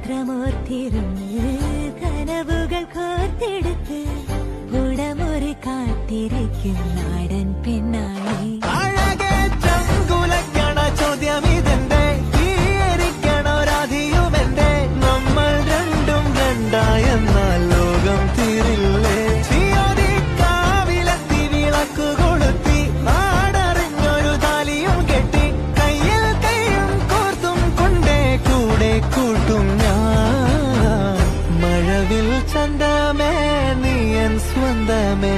മാത്രമോർത്തിരുന്ന് കനവുകൾ കോർത്തെടുത്ത് ഉടമൊരു കാത്തിരിക്കും നാടൻ പെണ്ണായി. ചോദ്യമിതെന്റെ ഈരിക്കണോ രാധിയുമെന്റെ നമ്മൾ രണ്ടും രണ്ടായെന്നാൽ ലോകം തീരില്ലേ. കാവിലെത്തി വിളക്കു കൊളുത്തി നാടറിഞ്ഞൊരു താലിയും കെട്ടി കയ്യിൽ കൈയും കോർത്തും കൊണ്ടേ കൂടെ കൂട്ടും ഞാൻ. മഴവിൽ ചന്തമേ നീയൻ സ്വന്തമേ